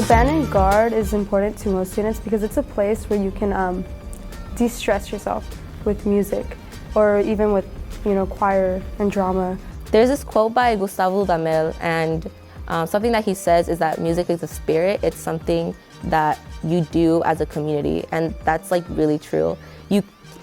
Band and Guard is important to most students because it's a place where you can de-stress yourself with music or even with, choir and drama. There's this quote by Gustavo Dudamel, and something that he says is that music is a spirit. It's something that you do as a community, and that's like really true.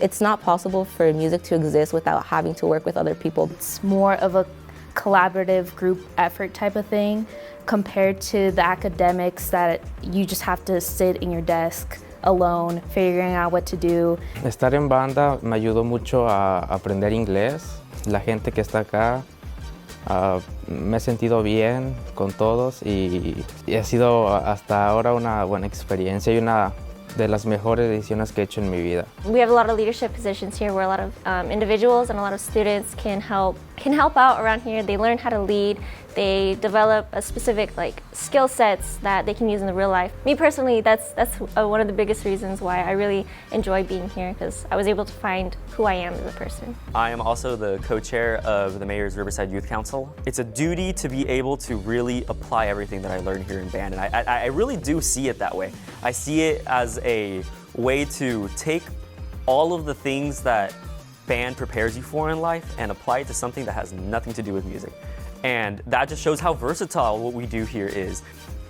It's not possible for music to exist without having to work with other people. It's more of a collaborative group effort type of thing compared to the academics that you just have to sit in your desk alone, figuring out what to do. Estar en banda me ayudó mucho a aprender inglés. La gente que está acá, me he sentido bien con todos y ha sido hasta ahora una buena experiencia y una de las mejores decisiones que he hecho en mi vida. We have a lot of leadership positions here where a lot of individuals and a lot of students can help out around here. They learn how to lead. They develop a specific skill sets that they can use in the real life. Me personally, that's one of the biggest reasons why I really enjoy being here, because I was able to find who I am as a person. I am also the co-chair of the Mayor's Riverside Youth Council. It's a duty to be able to really apply everything that I learned here in band, and I really do see it that way. I see it as a way to take all of the things that band prepares you for in life and apply it to something that has nothing to do with music. And that just shows how versatile what we do here is.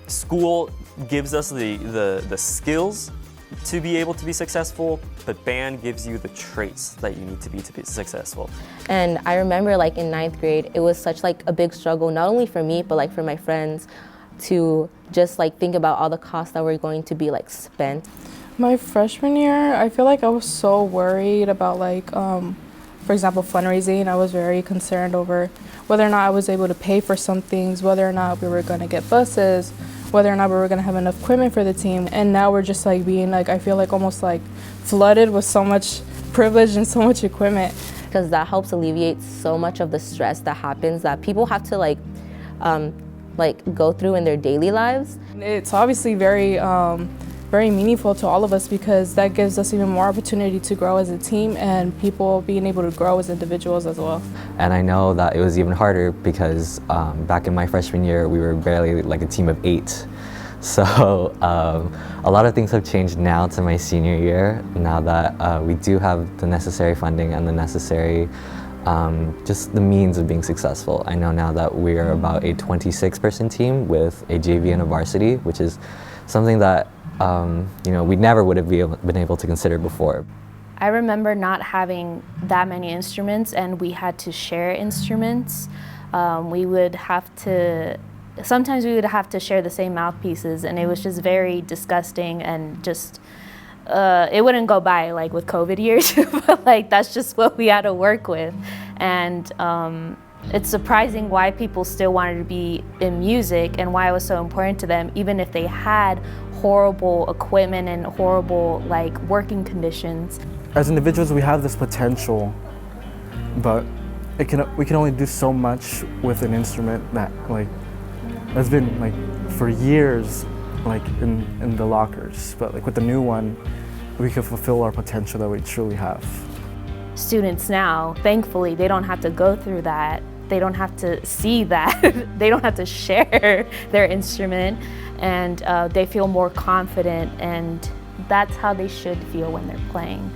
School gives us the skills to be able to be successful, but band gives you the traits that you need to be successful. And I remember in 9th grade, it was such a big struggle, not only for me, but for my friends, to just think about all the costs that were going to be spent. My freshman year, I feel I was so worried about for example, fundraising. I was very concerned over whether or not I was able to pay for some things, whether or not we were going to get buses, whether or not we were going to have enough equipment for the team. And now we're just being I feel almost flooded with so much privilege and so much equipment. Because that helps alleviate so much of the stress that happens that people have to go through in their daily lives. It's obviously very meaningful to all of us because that gives us even more opportunity to grow as a team and people being able to grow as individuals as well. And I know that it was even harder because back in my freshman year, we were barely a team of 8. So a lot of things have changed now to my senior year, now that we do have the necessary funding and the necessary just the means of being successful. I know now that we are about a 26-person team with a JV and a varsity, which is something that we never would have been able to consider before. I remember not having that many instruments, and we had to share instruments. Sometimes we would have to share the same mouthpieces, and it was just very disgusting and just, it wouldn't go by with COVID years, but that's just what we had to work with. And it's surprising why people still wanted to be in music and why it was so important to them, even if they had horrible equipment and horrible working conditions. As individuals, we have this potential, but we can only do so much with an instrument that has been for years in the lockers. But with the new one, we can fulfill our potential that we truly have. Students now, thankfully, they don't have to go through that. They don't have to see that. They don't have to share their instrument, and they feel more confident, and that's how they should feel when they're playing.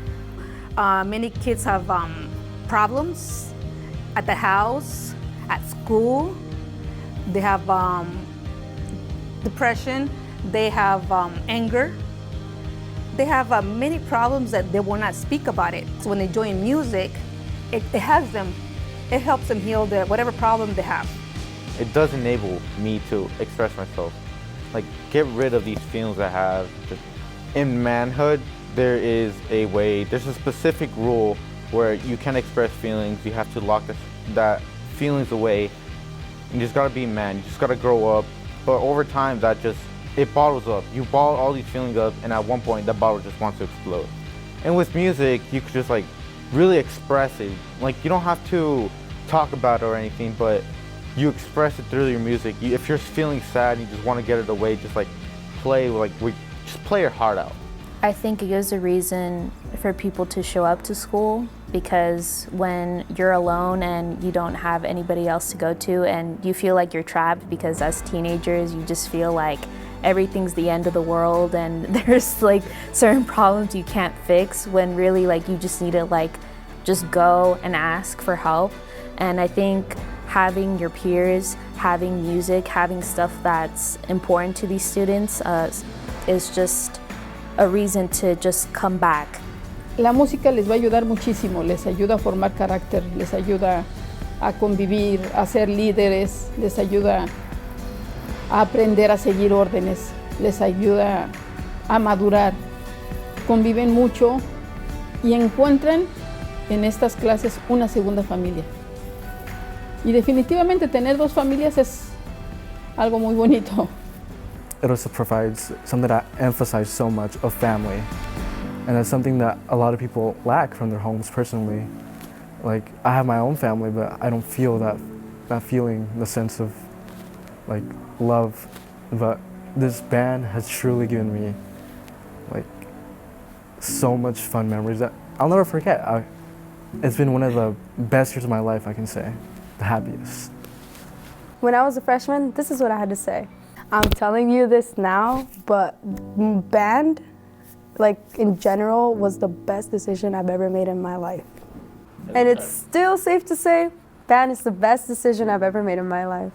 Many kids have problems at the house, at school. They have depression, they have anger. They have many problems that they will not speak about it. So when they join music, it helps them heal whatever problem they have. It does enable me to express myself, get rid of these feelings I have. In manhood, there's a specific rule where you can't express feelings. You have to lock that feelings away. You just gotta be a man, you just gotta grow up. But over time, it bottles up. You bottle all these feelings up, and at one point, that bottle just wants to explode. And with music, you could just really express it. You don't have to talk about it or anything, but you express it through your music. If you're feeling sad and you just want to get it away, just just play your heart out. I think it gives a reason for people to show up to school, because when you're alone and you don't have anybody else to go to and you feel like you're trapped, because as teenagers you just feel like everything's the end of the world and there's like certain problems you can't fix, when really like you just need to like just go and ask for help. And I think having your peers, having music, having stuff that's important to these students is just a reason to just come back. La música les va a ayudar muchísimo, les ayuda a formar carácter, les ayuda a convivir, a ser líderes, les ayuda a aprender a seguir órdenes, les ayuda a madurar. Conviven mucho y encuentran en estas clases una segunda familia. Y definitivamente tener dos familias es algo muy bonito. It also provides something that I emphasize so much, of family. And that's something that a lot of people lack from their homes personally. Like, I have my own family, but I don't feel that feeling, the sense of like love. But this band has truly given me like so much fun memories that I'll never forget. It's been one of the best years of my life, I can say. The happiest. When I was a freshman, this is what I had to say. I'm telling you this now, but band, like in general, was the best decision I've ever made in my life. And it's still safe to say, band is the best decision I've ever made in my life.